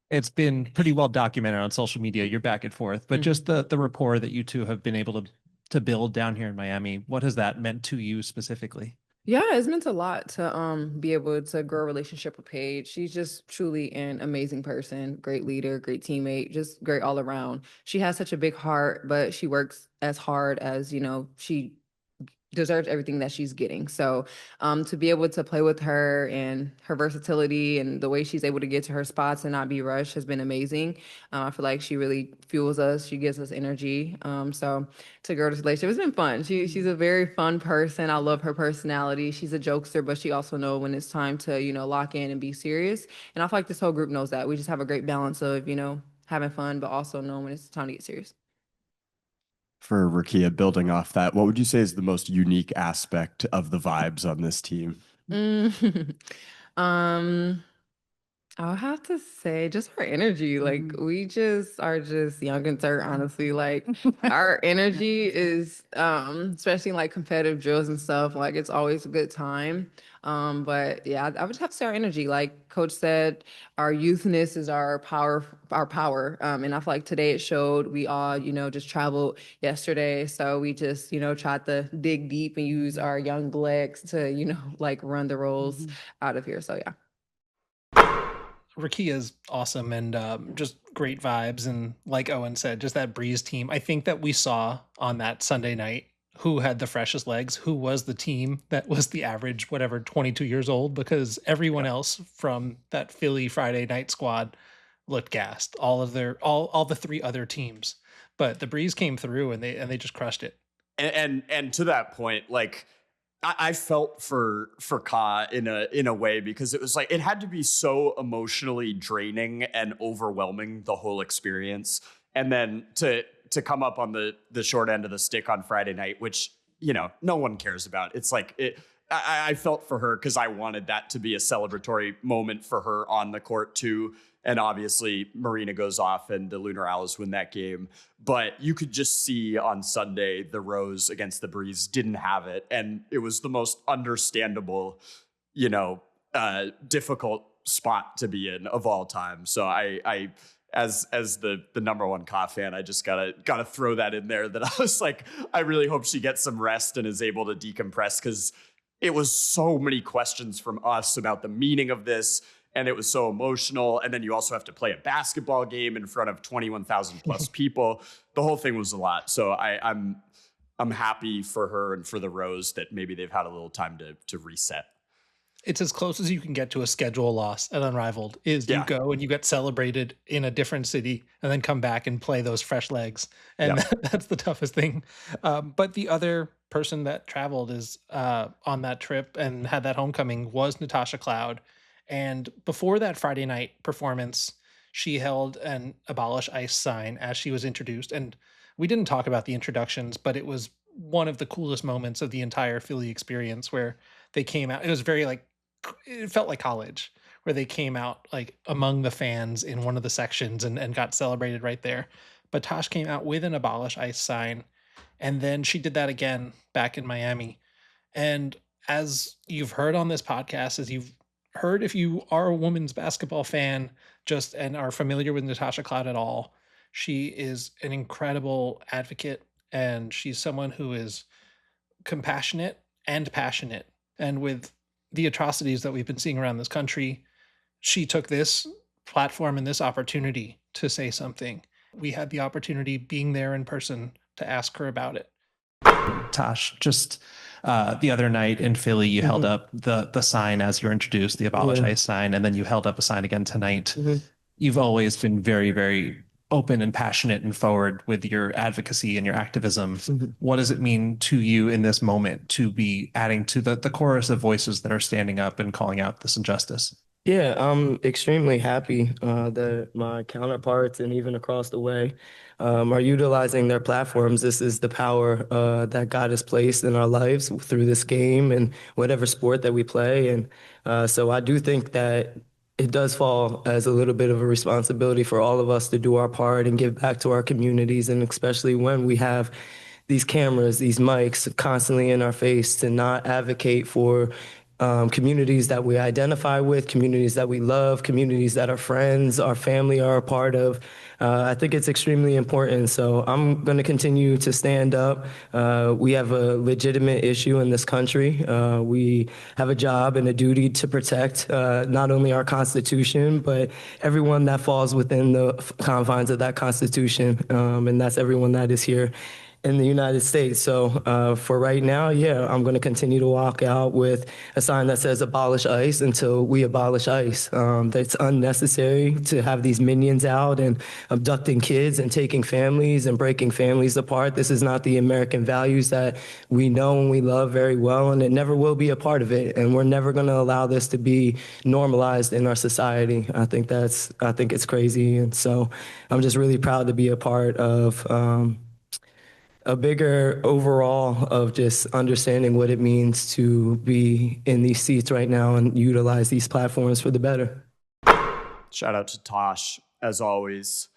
[SPEAKER 11] It's been pretty well documented on social media, you're back and forth, but just the rapport that you two have been able to build down here in Miami, what has that meant to you specifically?
[SPEAKER 17] Yeah, it's meant a lot to be able to grow a relationship with Paige. She's just truly an amazing person, great leader, great teammate, just great all around. She has such a big heart, but she works as hard as, she deserves everything that she's getting. So to be able to play with her and her versatility and the way she's able to get to her spots and not be rushed has been amazing. I feel like she really fuels us. She gives us energy. So to grow this relationship, it's been fun. She's a very fun person. I love her personality. She's a jokester, but she also knows when it's time to, lock in and be serious. And I feel like this whole group knows that. We just have a great balance of, having fun, but also knowing when it's time to get serious.
[SPEAKER 13] For Kahleah, building off that, what would you say is the most unique aspect of the vibes on this team?
[SPEAKER 17] I'll have to say just our energy. Like we just are just young and turd, honestly. Like our energy is especially in like competitive drills and stuff, like it's always a good time. But yeah, I would have to say our energy. Like coach said, our youthness is our power. And I feel like today it showed. We all, just traveled yesterday. So we just, tried to dig deep and use our young legs to, like run the rolls out of here. So yeah.
[SPEAKER 2] Rakia is awesome and just great vibes. And like Owen said, just that Breeze team. I think that we saw on that Sunday night who had the freshest legs, who was the team that was the average, whatever, 22 years old, because everyone else from that Philly Friday night squad looked gassed. All the three other teams. But the Breeze came through and they just crushed it.
[SPEAKER 1] And to that point, like I felt for Ka in a way, because it was like it had to be so emotionally draining and overwhelming, the whole experience. And then to come up on the short end of the stick on Friday night, which, no one cares about. It's like I felt for her because I wanted that to be a celebratory moment for her on the court too. And obviously Marina goes off and the Lunar Owls win that game. But you could just see on Sunday, the Rose against the Breeze didn't have it. And it was the most understandable, difficult spot to be in of all time. So I as the number one Ka fan, I just gotta throw that in there, that I was like, I really hope she gets some rest and is able to decompress, because it was so many questions from us about the meaning of this. And it was so emotional. And then you also have to play a basketball game in front of 21,000 plus people. The whole thing was a lot. So I'm happy for her and for the Rose that maybe they've had a little time to reset.
[SPEAKER 2] It's as close as you can get to a schedule loss at Unrivaled, is you go and you get celebrated in a different city and then come back and play those fresh legs. And that's the toughest thing. But the other person that traveled is on that trip and had that homecoming was Natasha Cloud. And before that Friday night performance, she held an Abolish ICE sign as she was introduced. And we didn't talk about the introductions, but it was one of the coolest moments of the entire Philly experience, where they came out. It was very it felt like college, where they came out like among the fans in one of the sections and got celebrated right there. But Tosh came out with an Abolish ICE sign. And then she did that again back in Miami. And as you've heard on this podcast, as you've heard, if you are a women's basketball fan and are familiar with Natasha Cloud at all, she is an incredible advocate, and she's someone who is compassionate and passionate. And with the atrocities that we've been seeing around this country, she took this platform and this opportunity to say something. We had the opportunity, being there in person, to ask her about it.
[SPEAKER 11] Tosh, just the other night in Philly, you held up the sign as you were introduced, the Abolish ICE sign, and then you held up a sign again tonight. You've always been very, very open and passionate and forward with your advocacy and your activism. What does it mean to you in this moment to be adding to the chorus of voices that are standing up and calling out this injustice?
[SPEAKER 18] Yeah, I'm extremely happy that my counterparts and even across the way are utilizing their platforms. This is the power that God has placed in our lives through this game and whatever sport that we play. And so I do think that it does fall as a little bit of a responsibility for all of us to do our part and give back to our communities, and especially when we have these cameras, these mics constantly in our face, to not advocate for communities that we identify with, communities that we love, communities that our friends, our family are a part of. I think it's extremely important. So I'm going to continue to stand up. We have a legitimate issue in this country. We have a job and a duty to protect not only our Constitution, but everyone that falls within the confines of that Constitution. And that's everyone that is here in the United States. So for right now, I'm going to continue to walk out with a sign that says abolish ICE until we abolish ICE. It's unnecessary to have these minions out and abducting kids and taking families and breaking families apart. This is not the American values that we know and we love very well, and it never will be a part of it. And we're never going to allow this to be normalized in our society. I think it's crazy. And so I'm just really proud to be a part of a bigger overall of just understanding what it means to be in these seats right now and utilize these platforms for the better.
[SPEAKER 1] Shout out to Tosh, as always.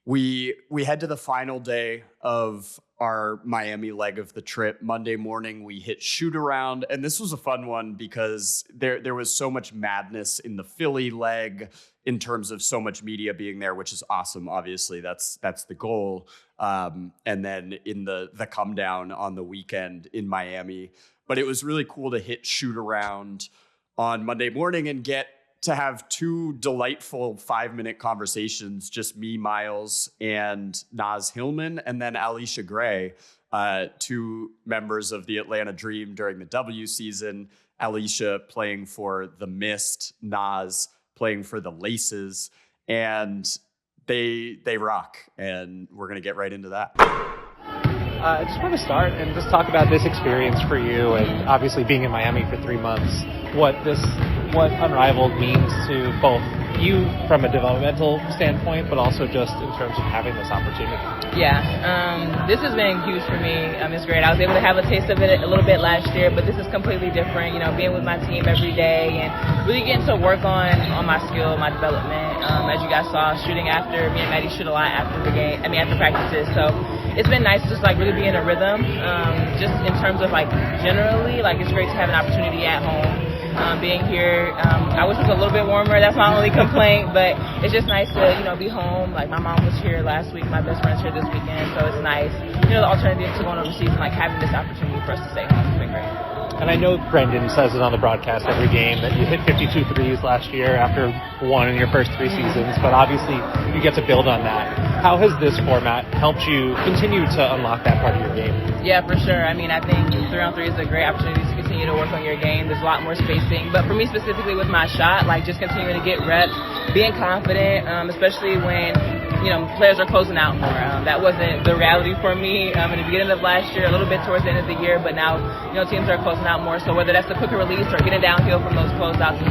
[SPEAKER 1] We head to the final day of our Miami leg of the trip. Monday morning, we hit shoot around, and this was a fun one because there was so much madness in the Philly leg in terms of so much media being there, which is awesome. Obviously, that's the goal. And then in the come down on the weekend in Miami, but it was really cool to hit shoot around on Monday morning and get to have two delightful 5-minute conversations, just me, Myles, and Naz Hillman, and then Alicia Gray, two members of the Atlanta Dream during the W season. Alicia playing for the Mist, Naz playing for the Laces, and they rock, and we're going to get right into that.
[SPEAKER 7] I just want to start and just talk about this experience for you, and obviously being in Miami for 3 months, what Unrivaled means to both you from a developmental standpoint, but also just in terms of having this opportunity.
[SPEAKER 19] Yeah, this has been huge for me. It's great. I was able to have a taste of it a little bit last year, but this is completely different. Being with my team every day and really getting to work on my skill, my development. As you guys saw, shooting after, me and Maddie shoot a lot after the game. After practices. So it's been nice just like really be in a rhythm. Just in terms of like generally, like it's great to have an opportunity at home. Being here, I wish it was a little bit warmer. That's my only complaint, but it's just nice to, be home. Like my mom was here last week, my best friend's here this weekend, so it's nice. The alternative to going overseas and like having this opportunity for us to stay home has been great.
[SPEAKER 7] And I know Brendan says it on the broadcast every game that you hit 52 threes last year after one in your first 3 seasons, but obviously you get to build on that. How has this format helped you continue to unlock that part of your game?
[SPEAKER 19] Yeah, for sure. I think 3-on-3 is a great opportunity to continue to work on your game. There's a lot more spacing, but for me specifically with my shot, like just continuing to get reps, being confident, especially when players are closing out more. That wasn't the reality for me in the beginning of last year, a little bit towards the end of the year, but now, teams are closing out more. So whether that's the quicker release or getting downhill from those closeouts, it's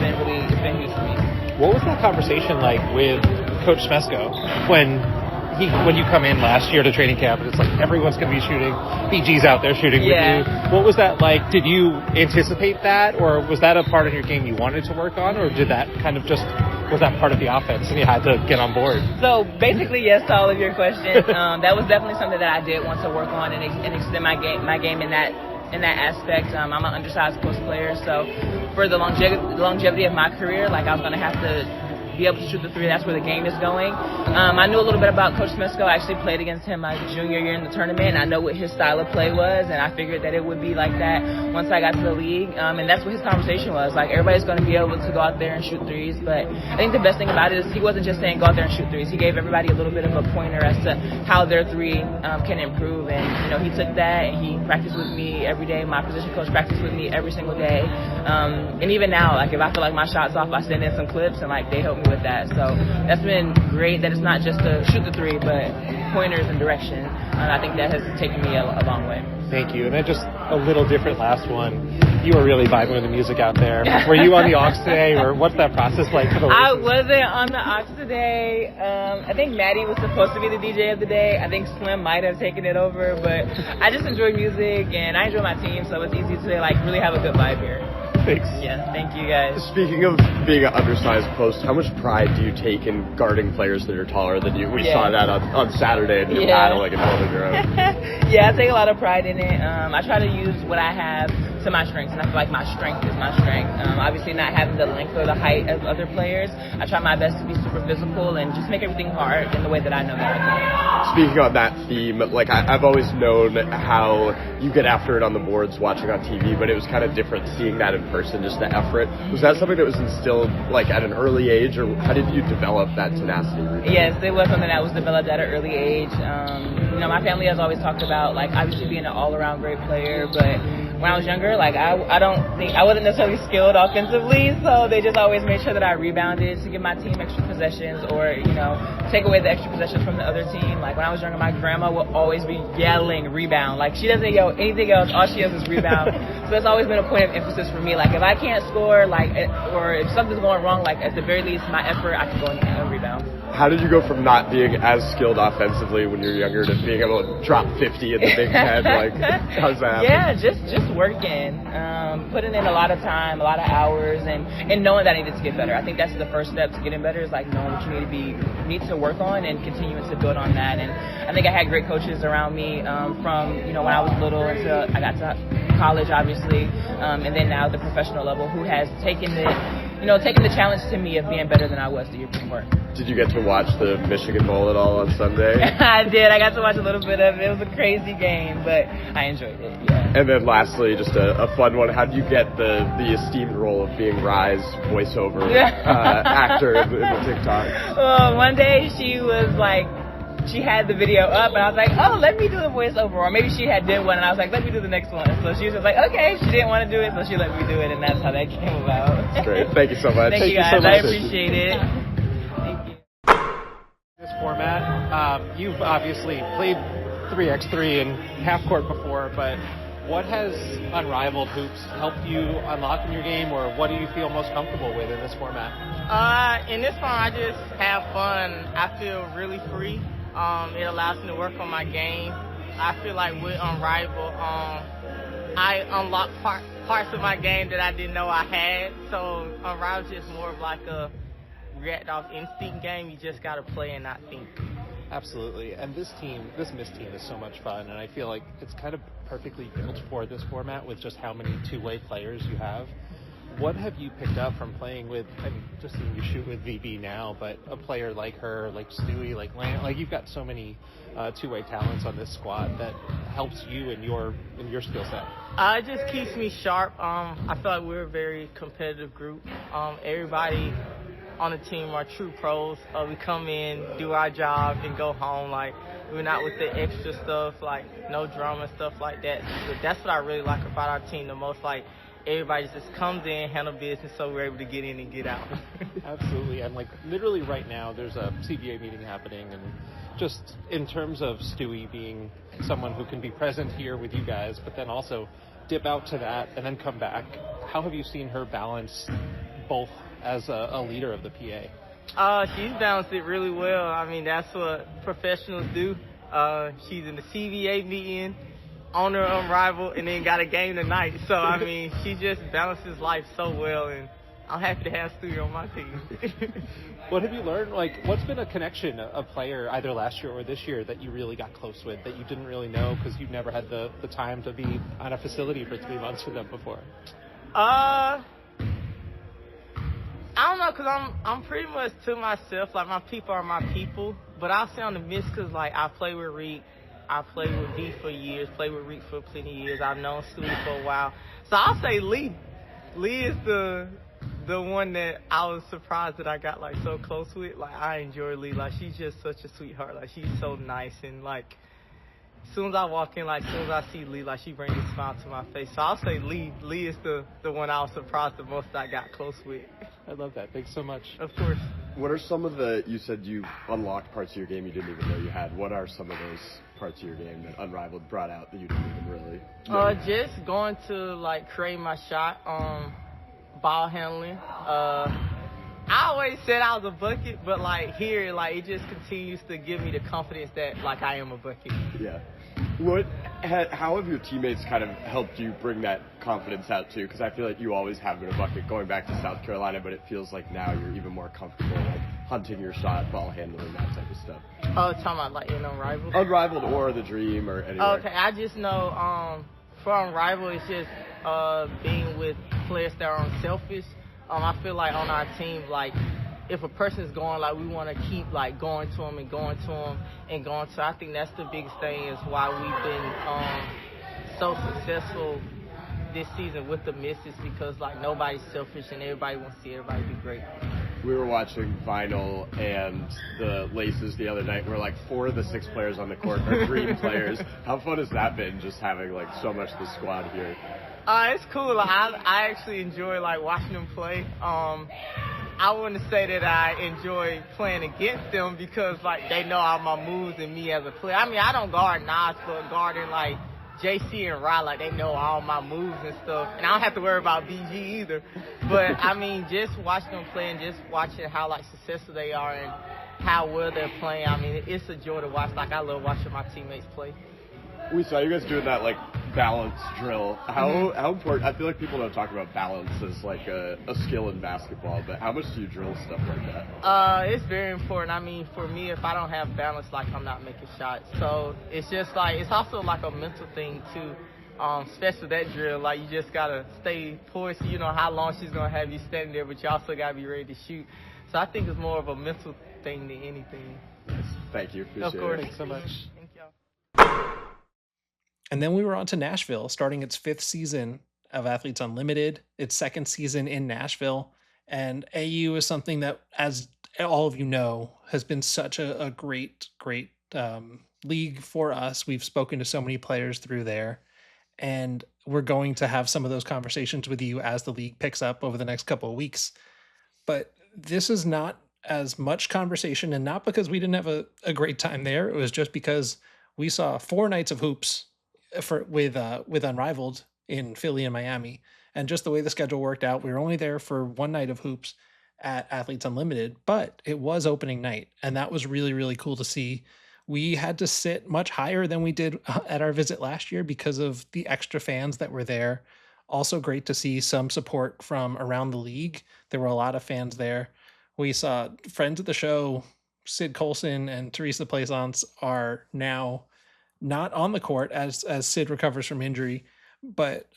[SPEAKER 19] been huge for me.
[SPEAKER 7] What was that conversation like with Coach Smesko when you come in last year to training camp and it's like everyone's going to be shooting, BG's out there shooting with you? What was that like? Did you anticipate that, or was that a part of your game you wanted to work on, or did that kind of just was that part of the offense and you had to get on board?
[SPEAKER 19] So basically, yes to all of your questions. That was definitely something that I did want to work on and extend my game in that aspect. I'm an undersized post player, so for the longevity of my career, like I was going to have to be able to shoot the three. That's where the game is going. I knew a little bit about Coach Smesko. I actually played against him my junior year in the tournament, and I know what his style of play was, and I figured that it would be like that once I got to the league. And that's what his conversation was. Like, everybody's going to be able to go out there and shoot threes, but I think the best thing about it is he wasn't just saying go out there and shoot threes. He gave everybody a little bit of a pointer as to how their three can improve, and he took that and he practiced with me every day. My position coach practiced with me every single day, and even now, like if I feel like my shot's off, I send in some clips and like they help me with that. So that's been great that it's not just to shoot the three, but pointers and direction. And I think that has taken me a long way.
[SPEAKER 7] Thank you. And then just a little different last one. You were really vibing with the music out there. Were you on the aux today, or what's that process like for the
[SPEAKER 19] I wasn't on the aux today. I think Maddie was supposed to be the DJ of the day. I think Slim might have taken it over, but I just enjoy music and I enjoy my team, so it's easy to like really have a good vibe here.
[SPEAKER 7] Thanks.
[SPEAKER 19] Yeah, thank you guys.
[SPEAKER 20] Speaking of being an undersized post, how much pride do you take in guarding players that are taller than you? We saw that on Saturday in your battle, like in Northern Europe.
[SPEAKER 19] Yeah, I take a lot of pride in it. I try to use what I have to my strengths, and I feel like my strength is my strength. Obviously not having the length or the height of other players, I try my best to be super physical and just make everything hard in the way that I know that I can.
[SPEAKER 20] Speaking on that theme, like I've always known how you get after it on the boards watching on TV, but it was kind of different seeing that in person, just the effort. Was that something that was instilled like at an early age, or how did you develop that tenacity?
[SPEAKER 19] Yes, it was something that was developed at an early age. My family has always talked about like obviously being an all-around great player, but when I was younger, like I wasn't necessarily skilled offensively, so they just always made sure that I rebounded to give my team extra possessions, or take away the extra possessions from the other team. Like when I was younger, my grandma would always be yelling rebound. Like she doesn't yell anything else, all she yells is rebound. So that's always been a point of emphasis for me. Like if I can't score, like or if something's going wrong, like at the very least my effort, I can go and rebound.
[SPEAKER 20] How did you go from not being as skilled offensively when you're younger to being able to drop 50 in the Big Ten? Like, how's that happen?
[SPEAKER 19] Yeah, just just working, putting in a lot of time, a lot of hours, and knowing that I needed to get better. I think that's the first step to getting better, is like knowing what you need to work on and continuing to build on that. And I think I had great coaches around me from, when I was little until I got to college, obviously, and then now the professional level, who has taken the challenge to me of being better than I was the year before.
[SPEAKER 20] Did you get to watch the Michigan Bowl at all on Sunday?
[SPEAKER 19] I did. I got to watch a little bit of it. It was a crazy game, but I enjoyed it. Yeah.
[SPEAKER 20] And then lastly, just a fun one. How did you get the esteemed role of being Rye's voiceover actor in the TikTok?
[SPEAKER 19] Well, one day she had the video up, and I was like, oh, let me do the voiceover. Or maybe she did one, and I was like, let me do the next one. So she was just like, okay. She didn't want to do it, so she let me do it, and that's how that came about.
[SPEAKER 20] That's great. Thank you so much.
[SPEAKER 19] Thank you, guys. I appreciate it.
[SPEAKER 7] This format, you've obviously played 3x3 in half court before, but what has Unrivaled Hoops helped you unlock in your game, or what do you feel most comfortable with in this format?
[SPEAKER 21] In this one, I just have fun. I feel really free. It allows me to work on my game. I feel like with Unrivaled, I unlock parts of my game that I didn't know I had. So Unrivaled is just more of like a react off instinct game. You just got to play and not think.
[SPEAKER 7] Absolutely. And this Miss team is so much fun, and I feel like it's kind of perfectly built for this format with just how many two-way players you have. What have you picked up from playing with, just seeing you shoot with VB now, but a player like her, like Stewie, like Lan, like you've got so many two-way talents on this squad that helps you in your skill set?
[SPEAKER 21] It just keeps me sharp. I feel like we're a very competitive group. Everybody on the team are true pros. We come in, do our job, and go home. Like, we're not with the extra stuff, like no drama and stuff like that. So that's what I really like about our team the most. Like, everybody just comes in, handle business, so we're able to get in and get out.
[SPEAKER 7] Absolutely. And like literally right now, there's a CBA meeting happening, and just in terms of Stewie being someone who can be present here with you guys, but then also dip out to that and then come back. How have you seen her balance both as a leader of the PA?
[SPEAKER 21] She's balanced it really well. I mean, that's what professionals do. She's in the CBA meeting, on her Unrivaled, and then got a game tonight. So, I mean, she just balances life so well, and I'm happy to have Stewie on my team.
[SPEAKER 7] What have you learned? Like, what's been a connection, a player, either last year or this year, that you really got close with, that you didn't really know because you've never had the time to be on a facility for 3 months with them before?
[SPEAKER 21] I don't know, because I'm pretty much to myself. Like, my people are my people. But I'll say on the miss, because, like, I play with Reek. I played with B for years, played with Reek for plenty of years. I've known Stewie for a while. So I'll say Lee. Lee is the one that I was surprised that I got, like, so close with. Like, I enjoy Lee. Like, she's just such a sweetheart. Like, she's so nice. And, like, as soon as I walk in, like, as soon as I see Lee, like, she brings a smile to my face. So I'll say Lee. Lee is the one I was surprised the most I got close with.
[SPEAKER 7] I love that. Thanks so much.
[SPEAKER 21] Of course.
[SPEAKER 20] What are some of you said you unlocked parts of your game you didn't even know you had. What are some of those parts of your game that Unrivaled brought out that you didn't even really know?
[SPEAKER 21] Just going to, like, create my shot, ball handling. I always said I was a bucket, but, like, here, like, it just continues to give me the confidence that, like, I am a bucket.
[SPEAKER 20] Yeah. How have your teammates kind of helped you bring that confidence out too? Because I feel like you always have been a bucket going back to South Carolina, but it feels like now you're even more comfortable, like hunting your shot, ball handling, that type of stuff.
[SPEAKER 21] Oh, talking about like in Unrivaled?
[SPEAKER 20] Unrivaled or the Dream or anywhere.
[SPEAKER 21] Okay, I just know for Unrivaled, it's just being with players that are unselfish. I feel like on our team, like, if a person's going, like, we want to keep, like, going to them and going to them and going to. I think that's the biggest thing is why we've been so successful this season with the misses, because, like, nobody's selfish and everybody wants to see everybody do great.
[SPEAKER 20] We were watching Vinyl and the Laces the other night, where, like, 4 of the 6 players on the court are Dream players. How fun has that been, just having, like, so much of the squad here?
[SPEAKER 21] It's cool. I actually enjoy, like, watching them play. I wouldn't say that I enjoy playing against them because, like, they know all my moves and me as a player. I mean, I don't guard Nas, but guarding, like, JC and Rye, like, they know all my moves and stuff. And I don't have to worry about BG either. But, I mean, just watching them play and just watching how, like, successful they are and how well they're playing, I mean, it's a joy to watch. Like, I love watching my teammates play.
[SPEAKER 20] We saw you guys doing that, like, balance drill. How important? I feel like people don't talk about balance as like a skill in basketball, but how much do you drill stuff like that?
[SPEAKER 21] It's very important. I mean, for me, if I don't have balance, like I'm not making shots. So it's just like it's also like a mental thing too. Especially that drill, like you just gotta stay poised. You know how long she's gonna have you standing there, but you also gotta be ready to shoot. So I think it's more of a mental thing than anything.
[SPEAKER 20] Thank you.
[SPEAKER 21] Of course.
[SPEAKER 7] Thanks so much.
[SPEAKER 21] Thank y'all.
[SPEAKER 2] And then we were on to Nashville, starting its 5th season of Athletes Unlimited, its 2nd season in Nashville. And AU is something that, as all of you know, has been such a great league for us. We've spoken to so many players through there. And we're going to have some of those conversations with you as the league picks up over the next couple of weeks. But this is not as much conversation, and not because we didn't have a great time there. It was just because we saw 4 nights of hoops with Unrivaled in Philly and Miami. And just the way the schedule worked out, we were only there for 1 night of hoops at Athletes Unlimited, but it was opening night. And that was really, really cool to see. We had to sit much higher than we did at our visit last year because of the extra fans that were there. Also great to see some support from around the league. There were a lot of fans there. We saw friends of the show, Sid Colson and Teresa Plaisance, are now not on the court as Sid recovers from injury, but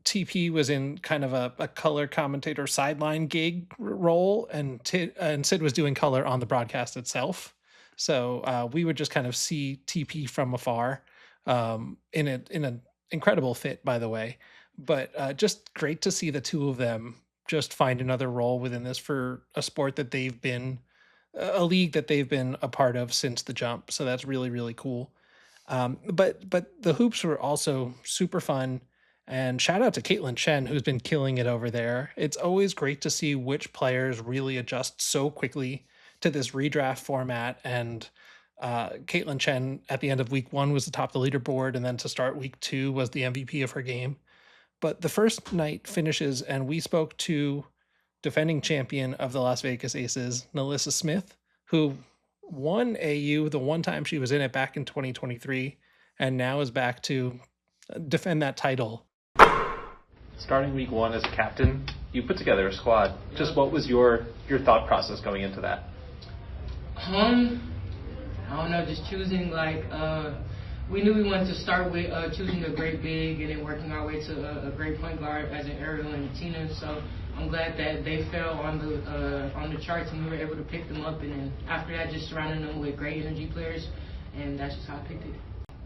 [SPEAKER 2] TP was in kind of a color commentator sideline gig role, and Sid was doing color on the broadcast itself. So we would just kind of see TP from afar, in an incredible fit, by the way. But just great to see the two of them just find another role within this for a sport that they've been, a league that they've been a part of since the jump. So that's really, really cool. But the hoops were also super fun. And shout out to Caitlin Chen, who's been killing it over there. It's always great to see which players really adjust so quickly to this redraft format. And Caitlin Chen at the end of week 1 was the top of the leaderboard, and then to start week 2 was the MVP of her game. But the first night finishes, and we spoke to defending champion of the Las Vegas Aces, NaLyssa Smith, who won AU the one time she was in it back in 2023, and now is back to defend that title.
[SPEAKER 7] Starting week 1 as a captain, you put together a squad. Just what was your thought process going into that?
[SPEAKER 5] I don't know, just choosing we knew we wanted to start with choosing a great big and then working our way to a great point guard as an Ariel and Tina. So I'm glad that they fell on the charts and we were able to pick them up. And then after that, just surrounding them with great energy players, and that's just how I picked it.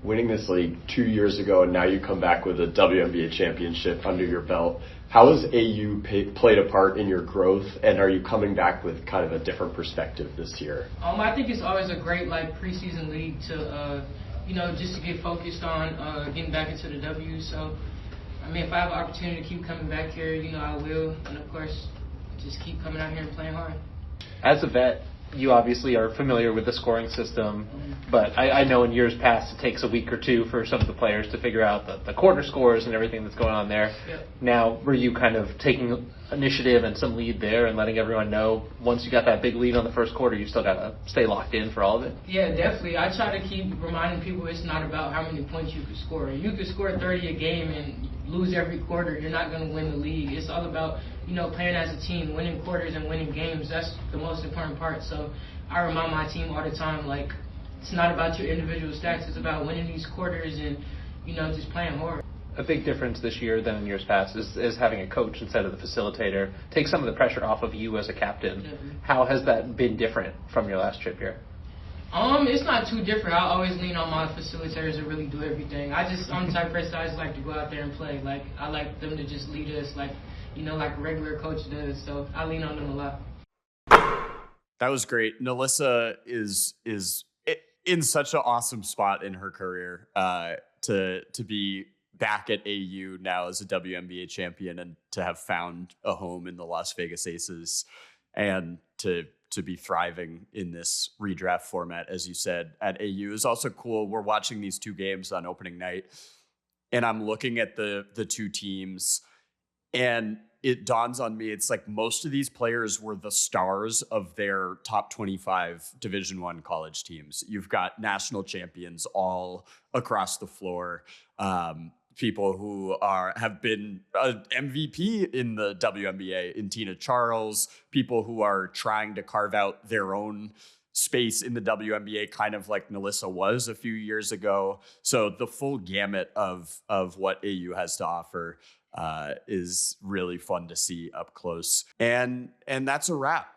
[SPEAKER 20] Winning this league 2 years ago, and now you come back with a WNBA championship under your belt. How has AU played a part in your growth, and are you coming back with kind of a different perspective this year?
[SPEAKER 5] I think it's always a great preseason league to just to get focused on getting back into the W. So, I mean, if I have an opportunity to keep coming back here, I will. And, of course, just keep coming out here and playing hard.
[SPEAKER 7] As a vet, you obviously are familiar with the scoring system, but I know in years past it takes a week or two for some of the players to figure out the quarter scores and everything that's going on there.
[SPEAKER 5] Yep.
[SPEAKER 7] Now, were you kind of taking initiative and some lead there and letting everyone know once you got that big lead on the first quarter, you still got to stay locked in for all of it?
[SPEAKER 5] Yeah, definitely. I try to keep reminding people it's not about how many points you can score. You could score 30 a game and lose every quarter. You're not going to win the league. It's all about playing as a team, winning quarters and winning games. That's the most important part. So I remind my team all the time, it's not about your individual stats. It's about winning these quarters and, just playing hard.
[SPEAKER 7] A big difference this year than in years past is having a coach instead of the facilitator. Take some of the pressure off of you as a captain.
[SPEAKER 5] Mm-hmm.
[SPEAKER 7] How has that been different from your last trip here?
[SPEAKER 5] It's not too different. I always lean on my facilitators to really do everything. I'm the type of person I just like to go out there and play. I like them to just lead us like a regular coach does. So I lean on them a lot.
[SPEAKER 1] That was great. NaLyssa is in such an awesome spot in her career to be back at AU now as a WNBA champion and to have found a home in the Las Vegas Aces and to be thriving in this redraft format, as you said, at AU is also cool. We're watching these 2 games on opening night, and I'm looking at the 2 teams, and it dawns on me, it's like most of these players were the stars of their top 25 Division I college teams. You've got national champions all across the floor. People who have been MVP in the WNBA, in Tina Charles, people who are trying to carve out their own space in the WNBA, kind of like NaLyssa was a few years ago. So the full gamut of what AU has to offer is really fun to see up close. And that's a wrap.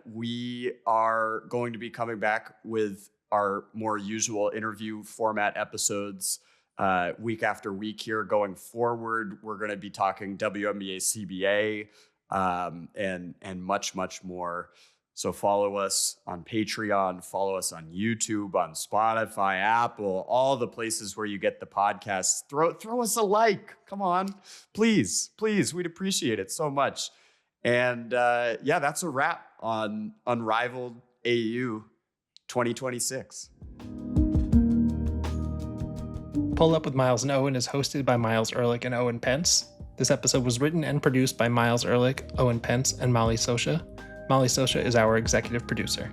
[SPEAKER 1] We are going to be coming back with our more usual interview format episodes week after week here going forward. We're going to be talking WNBA, CBA, and much, much more. So follow us on Patreon, follow us on YouTube, on Spotify, Apple, all the places where you get the podcasts. Throw us a like. Come on. Please. We'd appreciate it so much. And that's a wrap on Unrivaled AU 2026.
[SPEAKER 2] Pull Up with Myles and Owen is hosted by Myles Ehrlich and Owen Pence. This episode was written and produced by Myles Ehrlich, Owen Pence, and Molly Sosha. Molly Sosha is our executive producer.